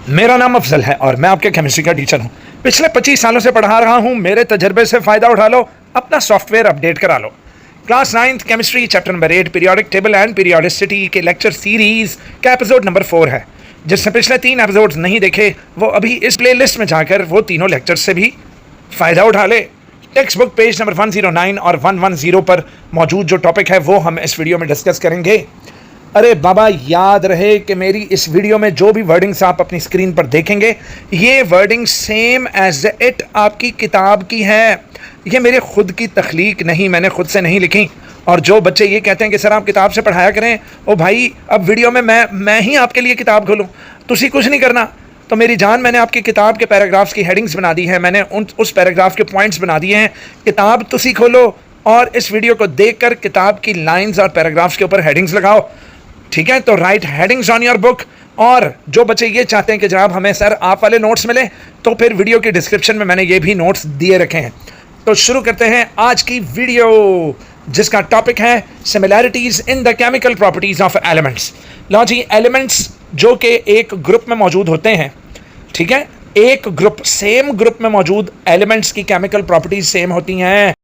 मेरा नाम अफजल है और मैं आपके केमिस्ट्री का टीचर हूँ। पिछले 25 सालों से पढ़ा रहा हूँ। मेरे तजर्बे से फ़ायदा उठा लो, अपना सॉफ्टवेयर अपडेट करा लो। Class 9th chemistry chapter number 8 periodic table and periodicity के लेक्चर सीरीज़ का एपिसोड नंबर 4 है। जिसने पिछले 3 एपिसोड्स नहीं देखे वो अभी इस प्लेलिस्ट में जाकर वो तीनों लेक्चर से भी फ़ायदा उठा ले। टेक्स्ट बुक पेज नंबर 109 और 110 पर मौजूद जो टॉपिक है वो हम इस वीडियो में डिस्कस करेंगे। अरे बाबा, याद रहे कि मेरी इस वीडियो में जो भी वर्डिंग्स आप अपनी स्क्रीन पर देखेंगे ये वर्डिंग सेम एज इट आपकी किताब की है। ये मेरे खुद की तख्लीक नहीं, मैंने खुद से नहीं लिखी। और जो बच्चे ये कहते हैं कि सर आप किताब से पढ़ाया करें, ओ भाई अब वीडियो में मैं ही आपके लिए किताब खोलूँ, तुसी कुछ नहीं करना। तो मेरी जान, मैंने आपकी किताब के पैराग्राफ्स की हेडिंग्स बना दी है, मैंने उस पैराग्राफ के पॉइंट्स बना दिए हैं। किताब तुसी खोलो और इस वीडियो को देखकर किताब की लाइन्स और पैराग्राफ्स के ऊपर हेडिंग्स लगाओ, ठीक है। तो right headings on your book. और जो बच्चे ये चाहते हैं कि जनाब हमें सर आप वाले नोट्स मिले, तो फिर वीडियो की डिस्क्रिप्शन में मैंने ये भी नोट्स दिए रखे हैं। तो शुरू करते हैं आज की वीडियो, जिसका टॉपिक है similarities in the chemical properties of elements. लो जी, एलिमेंट्स जो कि एक ग्रुप में मौजूद होते हैं, ठीक है, एक ग्रुप सेम ग्रुप में मौजूद एलिमेंट्स की केमिकल प्रॉपर्टीज़ सेम होती हैं।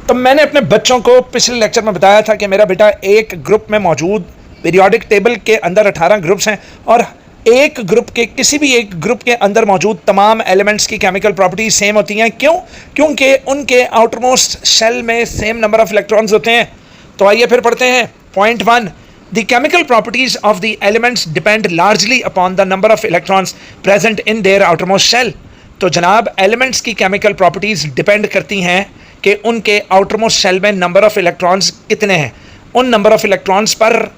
तो मैंने अपने बच्चों को पिछले लेक्चर में बताया था कि मेरा बेटा एक ग्रुप में मौजूद पीरियोडिक टेबल के अंदर 18 ग्रुप्स हैं और एक ग्रुप के किसी भी एक ग्रुप के अंदर मौजूद तमाम एलिमेंट्स की केमिकल प्रॉपर्टीज सेम होती हैं। क्यों? क्योंकि उनके आउटरमोस्ट शेल में सेम नंबर ऑफ इलेक्ट्रॉन्स होते हैं। तो आइए फिर पढ़ते हैं। Point 1, the chemical properties of the elements depend largely upon the number of electrons present in their outermost shell. तो जनाब, एलिमेंट्स की केमिकल प्रॉपर्टीज डिपेंड करती हैं कि उनके आउटरमोस्ट शेल में नंबर ऑफ इलेक्ट्रॉन्स कितने हैं। उन नंबर ऑफ इलेक्ट्रॉन्स पर,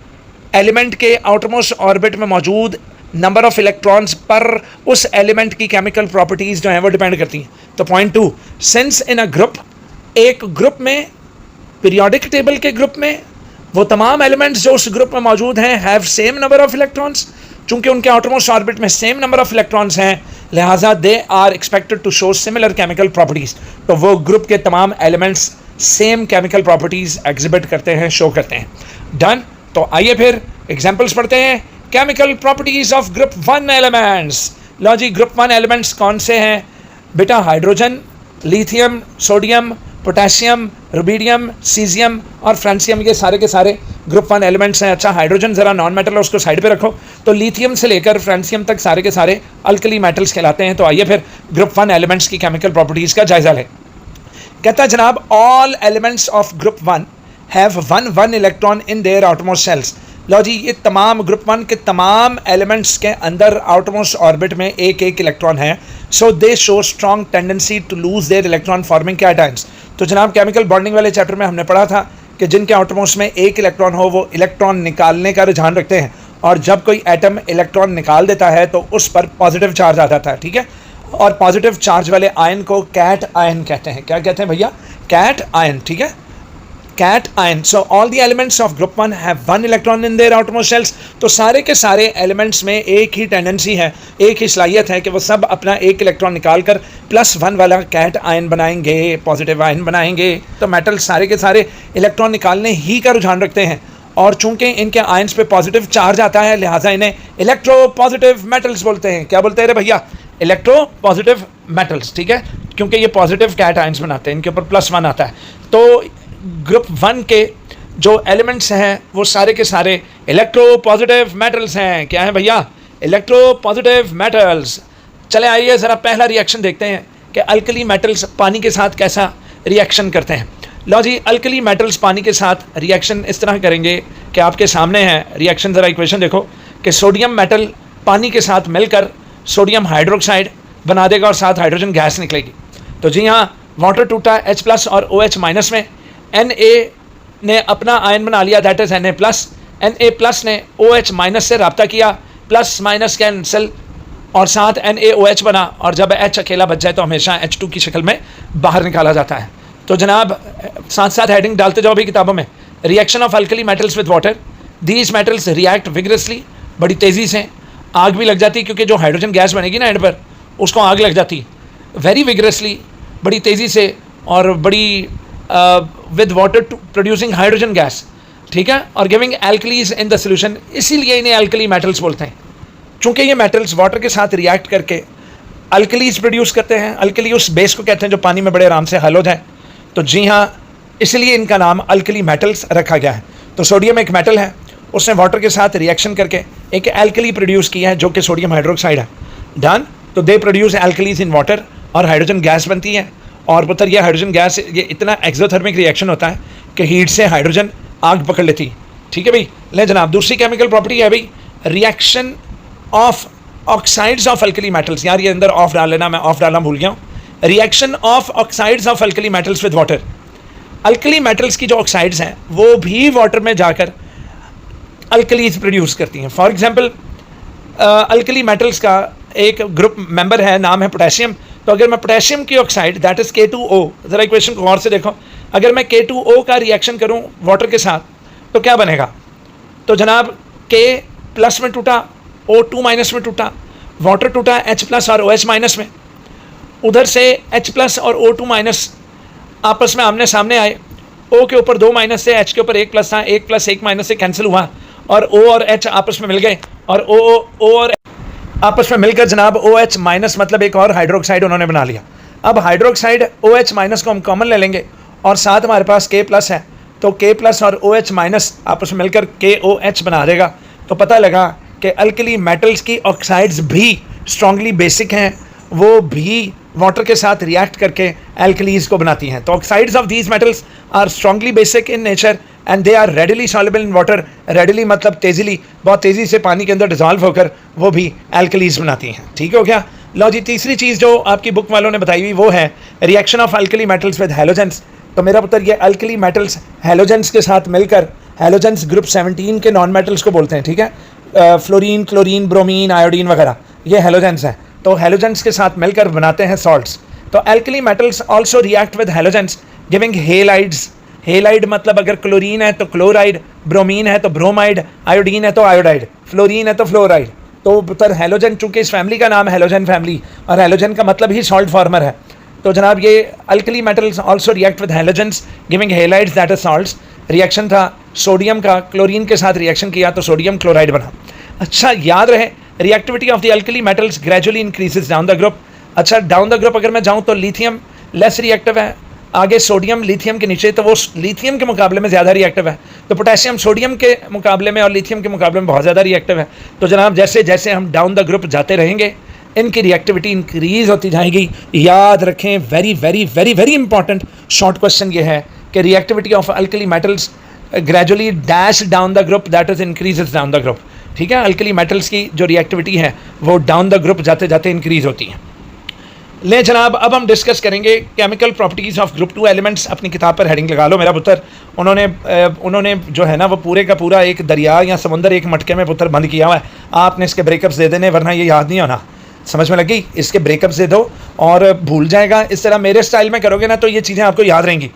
एलिमेंट के आउटरमोस्ट ऑर्बिट में मौजूद नंबर ऑफ इलेक्ट्रॉन्स पर उस एलिमेंट की केमिकल प्रॉपर्टीज़ जो हैं वो डिपेंड करती हैं। तो point 2, since in a group, एक ग्रुप में, पीरियोडिक टेबल के ग्रुप में वो तमाम एलिमेंट्स जो उस ग्रुप में मौजूद हैं have same number of electrons. चूँकि उनके आउटरमोस्ट ऑर्बिट में सेम नंबर ऑफ इलेक्ट्रॉन्स हैं, लिहाजा they are expected to show similar chemical properties. तो वो ग्रुप के तमाम elements same chemical properties exhibit करते हैं, शो करते हैं। डन। तो आइए फिर एग्जाम्पल्स पढ़ते हैं। Chemical properties of group 1 elements. लो जी, ग्रुप 1 एलिमेंट्स कौन से हैं बेटा? Hydrogen, lithium, sodium, potassium, rubidium, caesium और फ्रांसियम, ये सारे के सारे ग्रुप 1 एलिमेंट्स हैं। अच्छा, हाइड्रोजन ज़रा नॉन मेटल है, उसको साइड पे रखो। तो लिथियम से लेकर फ्रांसियम तक सारे के सारे अल्कली मेटल्स कहलाते हैं। तो आइए फिर ग्रुप 1 एलिमेंट्स की केमिकल प्रॉपर्टीज़ का जायजा लें। कहता है जनाब, all elements of group 1 have one electron in their outermost shells. लो जी, ये तमाम ग्रुप 1 के तमाम एलिमेंट्स के अंदर आउटरमोस्ट ऑर्बिट में एक एक इलेक्ट्रॉन है। So they show strong tendency to lose their electron forming cations. तो जनाब, केमिकल बॉन्डिंग वाले चैप्टर में हमने पढ़ा था कि जिनके आउटरमोस्ट में एक इलेक्ट्रॉन हो वो इलेक्ट्रॉन निकालने का रुझान रखते हैं, और जब कोई एटम इलेक्ट्रॉन निकाल देता है तो उस पर पॉजिटिव चार्ज आ जाता है, ठीक है। और पॉजिटिव चार्ज वाले आयन को कैट आयन कहते हैं। क्या कहते हैं भैया? कैट आयन, ठीक है, cation. So all the elements of group 1 have one electron in their outermost shells. तो सारे के सारे एलिमेंट्स में एक ही टेंडेंसी है, एक ही सलाहियत है कि वो सब अपना एक इलेक्ट्रॉन निकाल कर +1 वाला कैट आयन बनाएंगे, पॉजिटिव आयन बनाएंगे। तो मेटल सारे के सारे इलेक्ट्रॉन निकालने ही का रुझान रखते हैं, और चूंकि इनके आयन्स पे पॉजिटिव चार्ज आता है, लिहाजा इन्हें इलेक्ट्रो पॉजिटिव मेटल्स बोलते हैं। क्या बोलते हैं रे भैया? इलेक्ट्रो पॉजिटिव मेटल्स, ठीक है, क्योंकि ये पॉजिटिव कैट आयन्स बनाते हैं, इनके ऊपर +1 आता है। तो ग्रुप 1 के जो एलिमेंट्स हैं वो सारे के सारे इलेक्ट्रो पॉजिटिव मेटल्स हैं। क्या है भैया? Electro positive metals. चले आइए ज़रा पहला रिएक्शन देखते हैं कि अल्कली मेटल्स पानी के साथ कैसा रिएक्शन करते हैं। लो जी, अल्कली मेटल्स पानी के साथ रिएक्शन इस तरह करेंगे कि आपके सामने है रिएक्शन। ज़रा इक्वेशन देखो कि सोडियम मेटल पानी के साथ मिलकर सोडियम हाइड्रोक्साइड बना देगा और साथ हाइड्रोजन गैस निकलेगी। तो जी हाँ, वाटर टूटा H+ और OH- में, Na ने अपना आयन बना लिया, दैट इज़ Na+। Na+ ने OH- से रब्ता किया, प्लस माइनस कैंसिल, और साथ NaOH बना, और जब H अकेला बच जाए तो हमेशा H2 की शक्ल में बाहर निकाला जाता है। तो जनाब, साथ साथ हेडिंग डालते जाओ भी किताबों में। Reaction of alkali metals with water, these metals react vigorously, बड़ी तेज़ी से। आग भी लग जाती है, क्योंकि जो हाइड्रोजन गैस बनेगी ना एंड पर, उसको आग लग जाती, वेरी विगरसली, बड़ी तेज़ी से, और बड़ी with water to producing hydrogen gas, ठीक है, और giving alkalies in the solution. इसीलिए इन्हें एल्कली मेटल्स बोलते हैं। चूँकि ये मेटल्स वाटर के साथ रिएक्ट करके अल्कलीज प्रोड्यूस करते हैं, अल्कली उस बेस को कहते हैं जो पानी में बड़े आराम से हल हो जाए, तो जी हाँ, इसलिए इनका नाम अल्कली मेटल्स रखा गया है। तो सोडियम एक मेटल है, उसने वाटर के साथ रिएक्शन करके एक एल्कली प्रोड्यूस किया है जो कि सोडियम हाइड्रोक्साइड है। डन। तो they produce alkalis in water और हाइड्रोजन गैस बनती है। और पुत्र ये हाइड्रोजन गैस ये इतना एक्सोथर्मिक रिएक्शन होता है कि हीट से हाइड्रोजन आग पकड़ लेती। ठीक है भाई। ले जनाब, दूसरी केमिकल प्रॉपर्टी है भाई reaction of oxides of alkali metals. यार ये अंदर ऑफ डाल लेना, मैं ऑफ डालना भूल गया हूँ। Reaction of oxides of alkali metals with water. Alkali metals की जो ऑक्साइड्स हैं वो भी वाटर में जाकर अल्कलीज प्रोड्यूस करती हैं। फॉर एग्जांपल अल्कली मेटल्स का एक ग्रुप मेंबर है, नाम है पोटेशियम। तो अगर मैं पोटेशियम की ऑक्साइड दैट इज़ K2O, ज़रा इक्वेशन को गौर से देखो, अगर मैं K2O का रिएक्शन करूं वाटर के साथ तो क्या बनेगा? तो जनाब K प्लस में टूटा, O2 माइनस में टूटा, वाटर टूटा H प्लस और OH माइनस में। उधर से H प्लस और O2 माइनस आपस में आमने सामने आए। O के ऊपर 2 माइनस से H के ऊपर 1 प्लस था, 1 प्लस 1 माइनस से कैंसिल हुआ और O और H आपस में मिल गए और O और आपस में मिलकर जनाब OH माइनस मतलब एक और हाइड्रोक्साइड उन्होंने बना लिया। अब हाइड्रोक्साइड OH माइनस को हम कॉमन ले लेंगे और साथ हमारे पास K प्लस है, तो K प्लस और OH माइनस आपस में मिलकर KOH बना देगा। तो पता लगा कि अल्कली मेटल्स की ऑक्साइड्स भी स्ट्रांगली बेसिक हैं, वो भी वाटर के साथ रिएक्ट करके एल्कलीज को बनाती हैं। तो oxides of these metals are strongly basic in nature and they are readily soluble in water. Readily मतलब तेज़ीली, बहुत तेज़ी से पानी के अंदर डिजॉल्व होकर वो भी एल्कलीज बनाती हैं। ठीक हो गया। लो जी, तीसरी चीज़ जो आपकी बुक वालों ने बताई हुई वो है reaction of alkali metals with halogens. तो मेरा पुत्र ये अल्कली मेटल्स हैलोजेंस के साथ मिलकर, हैलोजेंस ग्रुप 17 के नॉन मेटल्स को बोलते हैं। ठीक है, फ्लोरीन, क्लोरीन, ब्रोमीन, आयोडीन वगैरह ये हैलोजेंस हैं। तो हैलोजेंस के साथ मिलकर बनाते हैं सॉल्ट्स। तो alkali metals also react with halogens giving halides. Halide मतलब अगर क्लोरीन है तो क्लोराइड, ब्रोमीन है तो ब्रोमाइड, आयोडीन है तो आयोडाइड, फ्लोरीन है तो फ्लोराइड। तो पुत्र हैलोजन, चूँकि इस फैमिली का नाम हैलोजन फैमिली और हैलोजन का मतलब ही सॉल्ट फार्मर है, तो जनाब ये alkali metals also react with halogens giving halides that is salts. Reaction था सोडियम का, क्लोरीन के साथ रिएक्शन किया तो सोडियम क्लोराइड बना। अच्छा याद रहे, reactivity of the alkali metals gradually increases down the group. अच्छा डाउन द ग्रुप अगर मैं जाऊँ तो लिथियम लेस रिएक्टिव है, आगे सोडियम लिथियम के नीचे, तो वो लिथियम के मुकाबले में ज़्यादा रिएक्टिव है। तो पोटेशियम सोडियम के मुकाबले में और लिथियम के मुकाबले में बहुत ज़्यादा रिएक्टिव है। तो जनाब जैसे जैसे हम डाउन द ग्रुप जाते रहेंगे इनकी रिएक्टिविटी इंक्रीज होती जाएगी। याद रखें, very very very very important short question ये है कि reactivity of alkali metals gradually dash down the group that is increases down the group. ठीक है, अल्कली मेटल्स की जो रिएक्टिविटी है वो डाउन द ग्रुप जाते जाते इंक्रीज होती है। ले जनाब, अब हम डिस्कस करेंगे chemical properties of group 2 elements. अपनी किताब पर हेडिंग लगा लो मेरा पुत्र। उन्होंने जो है ना वो पूरे का पूरा एक दरिया या समुंदर एक मटके में पुत्र बंद किया हुआ है। आपने इसके ब्रेकअप्स दे देने, वरना ये याद नहीं होना। समझ में लगी? इसके ब्रेकअप्स दे दो और भूल जाएगा। इस तरह मेरे स्टाइल में करोगे ना तो ये चीज़ें आपको याद रहेंगी।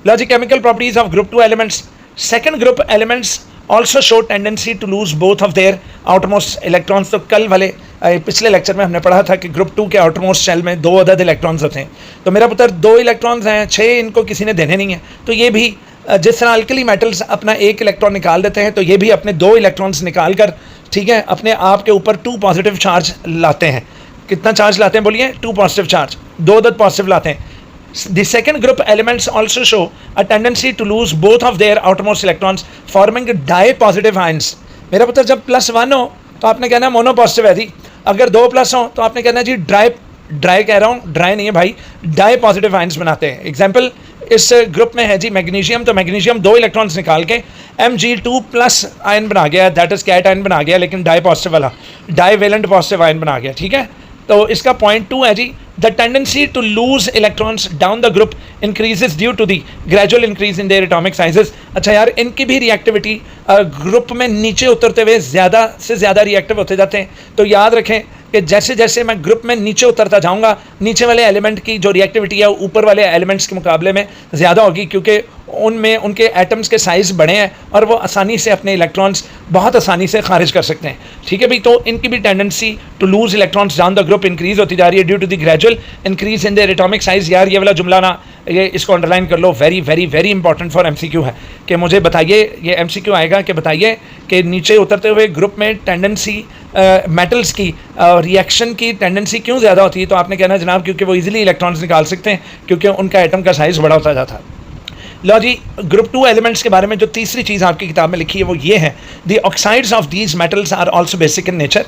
लो जी, chemical properties of group 2 elements. Second group elements also show tendency to lose both of their outermost electrons. तो कल वाले पिछले लेक्चर में हमने पढ़ा था कि ग्रुप 2 के आउटरमोस्ट शेल में 2 अदद इलेक्ट्रॉन्स होते हैं। तो मेरा पुत्र 2 इलेक्ट्रॉन्स हैं, 6 इनको किसी ने देने नहीं है। तो ये भी जिस तरह अल्कली मेटल्स अपना 1 इलेक्ट्रॉन निकाल देते हैं, तो ये भी अपने 2 इलेक्ट्रॉन्स निकाल कर, ठीक है, अपने आप के ऊपर 2 पॉजिटिव चार्ज लाते हैं। कितना चार्ज लाते हैं बोलिए? 2 पॉजिटिव चार्ज, 2 अदद पॉजिटिव लाते हैं। The second group elements also show a tendency to lose both of their outermost electrons, forming di-positive ions. मेरा पुत्र जब +1 हो तो आपने कहना मोनो पॉजिटिव है जी, अगर 2 प्लस हो तो आपने कहना जी ड्राई कह रहा हूँ, ड्राई नहीं है भाई, डाई पॉजिटिव आयंस बनाते हैं। एग्जाम्पल इस ग्रुप में है जी मैग्नीशियम, तो मैग्नीशियम 2 इलेक्ट्रॉन्स निकाल के Mg2+ आयन बना गया, दैट इज कैट आयन बना गया, लेकिन डाई पॉजिटिव वाला डाई वेलेंट पॉजिटिव आयन बना गया। ठीक है, तो इसका पॉइंट 2 है जी, the tendency to lose electrons down the group increases due to the gradual increase in their atomic sizes. अच्छा यार, इनकी भी रिएक्टिविटी ग्रुप में नीचे उतरते हुए ज़्यादा से ज़्यादा रिएक्टिव होते जाते हैं। तो याद रखें कि जैसे जैसे मैं ग्रुप में नीचे उतरता जाऊंगा, नीचे वाले एलिमेंट की जो रिएक्टिविटी है ऊपर वाले एलिमेंट्स के मुकाबले में ज़्यादा होगी, क्योंकि उनमें उनके एटम्स के साइज़ बड़े हैं और वो आसानी से अपने इलेक्ट्रॉन्स बहुत आसानी से खारिज कर सकते हैं। ठीक है भाई, तो इनकी भी tendency to lose electrons down the group increase होती जा रही है due to the gradual gradual increase in their atomic size. यार ये वाला जुमला ना, ये इसको अंडरलाइन कर लो, very very very important for MCQ है कि मुझे बताइए, ये एमसीक्यू आएगा कि बताइए कि नीचे उतरते हुए ग्रुप में टेंडेंसी मेटल्स की रिएक्शन की टेंडेंसी क्यों ज़्यादा होती है। तो आपने कहना जनाब क्योंकि वो इजीली इलेक्ट्रॉन्स निकाल सकते हैं, क्योंकि उनका एटम का साइज़ बड़ा होता जाता है। लो जी, ग्रुप 2 एलिमेंट्स के बारे में जो तीसरी चीज़ आपकी किताब में लिखी है वो ये है, the oxides of these metals are also basic in nature.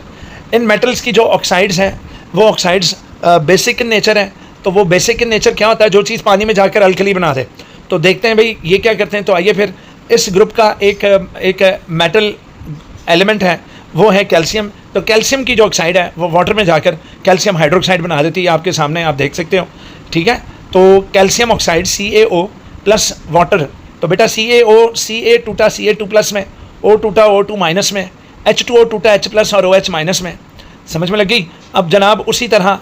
इन मेटल्स की जो ऑक्साइड्स हैं वो ऑक्साइड्स बेसिक इन नेचर हैं। तो वो बेसिक इन नेचर क्या होता है? जो चीज़ पानी में जाकर अल्कली बना दे। तो देखते हैं भाई ये क्या करते हैं। तो आइए फिर इस ग्रुप का एक मेटल एलिमेंट है, वो है कैल्शियम। तो कैल्शियम की जो ऑक्साइड है वो वाटर में जाकर कैल्शियम हाइड्रोक्साइड बना देती है, आपके सामने आप देख सकते हो, ठीक है। तो calcium oxide CaO plus water, तो बेटा CaO Ca टूटा Ca2 प्लस में, O टूटा O2 माइनस में, H2O टूटा H प्लस और OH माइनस में। समझ में लग गई? अब जनाब उसी तरह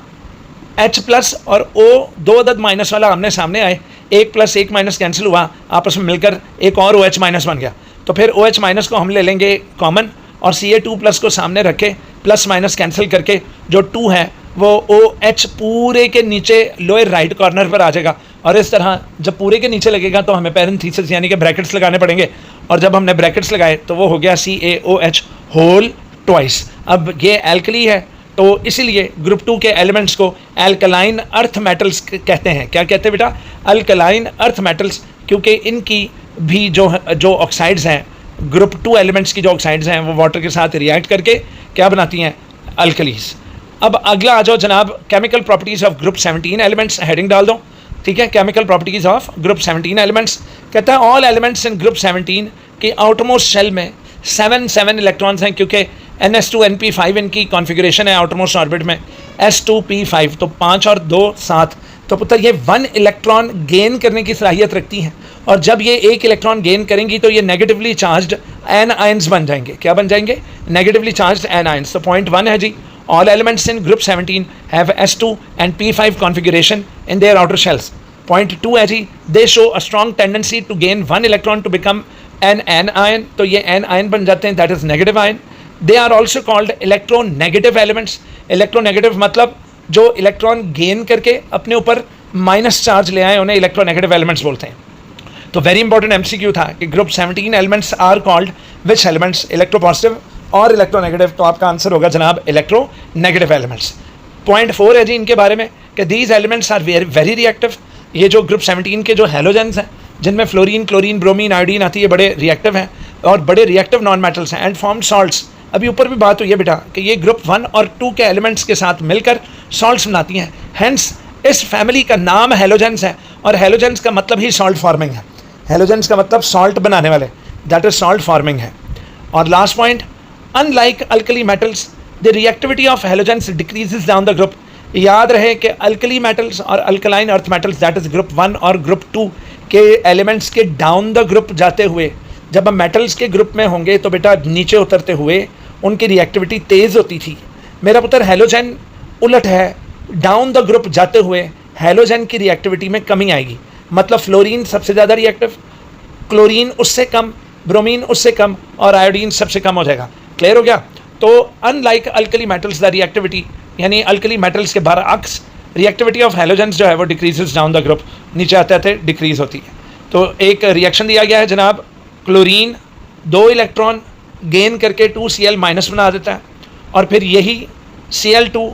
H प्लस और O दो अदद माइनस वाला आमने सामने आए, एक प्लस एक माइनस कैंसिल हुआ, आपस में मिलकर एक और OH माइनस बन गया। तो फिर OH माइनस को हम ले लेंगे कॉमन और Ca2 प्लस को सामने रखे, प्लस माइनस कैंसिल करके जो 2 है वो OH पूरे के नीचे लोअर राइट कॉर्नर पर आ जाएगा। और इस तरह जब पूरे के नीचे लगेगा तो हमें पैरेंथेसिस यानी कि ब्रैकेट्स लगाने पड़ेंगे, और जब हमने ब्रैकेट्स लगाए तो वो हो गया CaOH होल ट्वाइस। अब ये एल्कली है, तो इसीलिए ग्रुप 2 के एलिमेंट्स को एल्कलाइन अर्थ मेटल्स कहते हैं। क्या कहते हैं बेटा? अल्कलाइन अर्थ मेटल्स, क्योंकि इनकी भी जो ऑक्साइड्स हैं, ग्रुप 2 एलिमेंट्स की जो ऑक्साइड्स हैं वो वाटर के साथ रिएक्ट करके क्या बनाती हैं? अल्कलीज। अब अगला आ जाओ जनाब, chemical properties of group 17 elements, heading डाल दो, ठीक है। Chemical properties of group 17 elements कहता है ऑल एलिमेंट्स इन ग्रुप 17 के आउटरमोस्ट शेल में 7 इलेक्ट्रॉन्स हैं, क्योंकि NS2 Np5 इनकी कॉन्फ़िगरेशन है आउटरमोस्ट ऑर्बिट में, S2p5, तो 5 और 2 7। तो पुत्र ये 1 इलेक्ट्रॉन गेन करने की सलाहियत रखती हैं, और जब ये 1 इलेक्ट्रॉन गेन करेंगी तो ये नेगेटिवली चार्ज्ड एन आयंस बन जाएंगे। क्या बन जाएंगे? Negatively charged anions. तो पॉइंट 1 है जी, all elements in group 17 have S2 and P5 configuration in their outer shells. Point 2 है जी, they show a strong tendency to gain 1 electron to become an anion, तो ये an ion बन जाते हैं, that is negative ion. They are also called electronegative elements. electronegative मतलब जो electron gain करके अपने ऊपर माइनस चार्ज ले आए उन्हें इलेक्ट्रोनेगेटिव एलिमेंट्स बोलते हैं। तो वेरी इंपॉर्टेंट MCQ था कि group 17 elements are called which elements? Electropositive और इलेक्ट्रोनेगेटिव। तो आपका आंसर होगा जनाब इलेक्ट्रोनेगेटिव एलिमेंट्स। पॉइंट 4 है जी इनके बारे में कि these elements are very reactive. ये जो ग्रुप 17 के जो हेलोजेंस हैं जिनमें फ्लोरीन, क्लोरीन, ब्रोमीन, आयोडीन आती है, बड़े रिएक्टिव हैं और बड़े रिएक्टिव नॉन मेटल्स हैं एंड फॉर्म सॉल्ट्स। अभी ऊपर भी बात हुई है बेटा कि ये ग्रुप 1 और 2 के एलिमेंट्स के साथ मिलकर सॉल्ट्स बनाती हैं, हैंस इस फैमिली का नाम हेलोजेंस है, और हेलोजेंस का मतलब ही सॉल्ट फॉर्मिंग है। हेलोजेंस का मतलब सॉल्ट बनाने वाले, दैट इज सॉल्ट फॉर्मिंग है। और last point, unlike alkali metals the reactivity of halogens decreases down the group. याद रहे कि अल्कली मेटल्स और alkaline earth metals that is group 1 और ग्रुप 2 के एलिमेंट्स के डाउन द ग्रुप जाते हुए, जब हम मेटल्स के ग्रुप में होंगे तो बेटा नीचे उतरते हुए उनकी रिएक्टिविटी तेज़ होती थी। मेरा पुत्र हेलोजन उलट है, डाउन द ग्रुप जाते हुए हेलोजन की रिएक्टिविटी में कमी आएगी। मतलब फ्लोरीन सबसे ज़्यादा रिएक्टिव, क्लोरीन उससे कम, ब्रोमीन उससे कम और आयोडीन सबसे कम हो जाएगा। क्लियर हो गया? तो unlike alkali metals the reactivity, यानी अल्कली मेटल्स के बरअक्स रिएक्टिविटी ऑफ हेलोजेंस जो है वो डिक्रीजेस डाउन द ग्रुप, नीचे आते आते डिक्रीज होती है। तो एक रिएक्शन दिया गया है जनाब, क्लोरीन 2 इलेक्ट्रॉन गेन करके 2Cl माइनस बना देता है, और फिर यही Cl2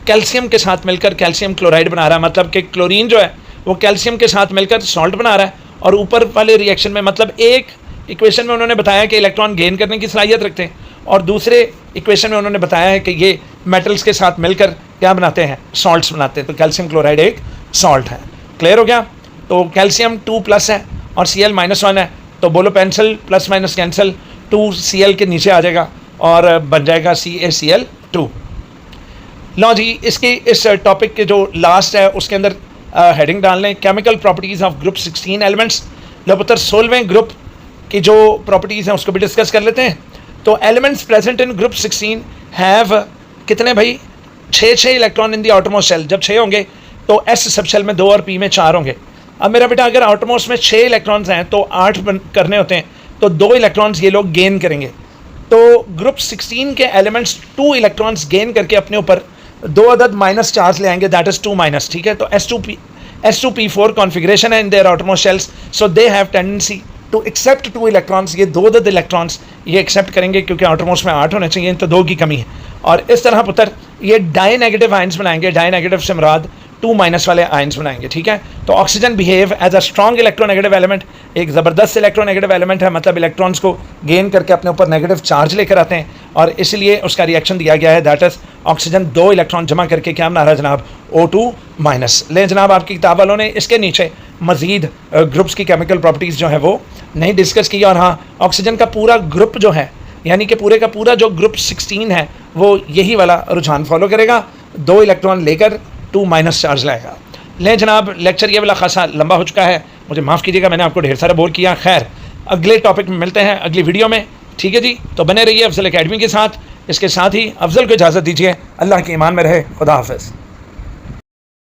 कैल्शियम के साथ मिलकर कैल्शियम क्लोराइड बना रहा है। मतलब कि क्लोरीन जो है वो कैल्शियम के साथ मिलकर सॉल्ट बना रहा है, और ऊपर वाले रिएक्शन में मतलब एक इक्वेशन में उन्होंने बताया कि इलेक्ट्रॉन गेन करने की सलाहियत रखते हैं, और दूसरे इक्वेशन में उन्होंने बताया है कि ये मेटल्स के साथ मिलकर क्या बनाते हैं? सॉल्ट्स बनाते हैं। तो कैल्शियम क्लोराइड एक सॉल्ट है। क्लियर हो गया? तो कैल्शियम 2+ है और Cl -1 है, तो बोलो pencil plus minus cancel, 2Cl के नीचे आ जाएगा और बन जाएगा CaCl2। लो जी, इसकी इस टॉपिक के जो लास्ट है उसके अंदर हेडिंग डाल लें, chemical properties of group 16 elements. लो पुत्र 16वें ग्रुप की जो प्रॉपर्टीज़ हैं उसको भी डिस्कस कर लेते हैं। तो elements present in group 16 have कितने भाई? 6 electron in the outermost shell. जब 6 होंगे तो S सब शेल में 2 और P में 4 होंगे। अब मेरा बेटा अगर आउटरमोस्ट में 6 इलेक्ट्रॉन्स हैं तो 8 करने होते हैं, तो 2 इलेक्ट्रॉन्स ये लोग गेन करेंगे। तो ग्रुप 16 के एलिमेंट्स 2 इलेक्ट्रॉन्स गेन करके अपने ऊपर दो अदद माइनस चार्ज ले आएंगे, दैट इज़ 2 माइनस, ठीक है। तो S2P4 कॉन्फ़िगरेशन है in their outermost shells, so they have tendency to accept 2 electrons, ये 2 अदद इलेक्ट्रॉन्स ये एक्सेप्ट करेंगे क्योंकि आउटरमोस्ट में 8 होने चाहिए, तो 2 की कमी है। और इस तरह पुत्र ये डाई नेगेटिव आयंस बनाएंगे, डाई नेगेटिव से मुराद 2 माइनस वाले आयंस बनाएंगे, ठीक है। तो oxygen behave as a strong electronegative element, एक ज़बरदस्त इलेक्ट्रोनेगेटिव एलिमेंट है, मतलब इलेक्ट्रॉन्स को गेन करके अपने ऊपर नेगेटिव चार्ज लेकर आते हैं, और इसलिए उसका रिएक्शन दिया गया है, दैट इज़ ऑक्सीजन 2 इलेक्ट्रॉन जमा करके क्या बना रहा है जनाब, O2 माइनस। ले जनाब आपकी किताब वालों ने इसके नीचे मज़ीद ग्रुप्स की केमिकल प्रॉपर्टीज़ जो है वो नहीं डिस्कस की, और हाँ ऑक्सीजन का पूरा ग्रुप जो है, यानी कि पूरे का पूरा जो ग्रुप 16 है वो यही वाला रुझान फॉलो करेगा, 2 इलेक्ट्रॉन लेकर 2 माइनस चार्ज लाएगा। लें जनाब लेक्चर ये वाला खासा लंबा हो चुका है, मुझे माफ़ कीजिएगा, मैंने आपको ढेर सारा बोर किया। खैर अगले टॉपिक में मिलते हैं अगली वीडियो में, ठीक है जी। तो बने रहिए अफजल एकेडमी के साथ, इसके साथ ही अफजल को इजाज़त दीजिए, अल्लाह के ईमान में रहे, खुदा हाफ़िज़।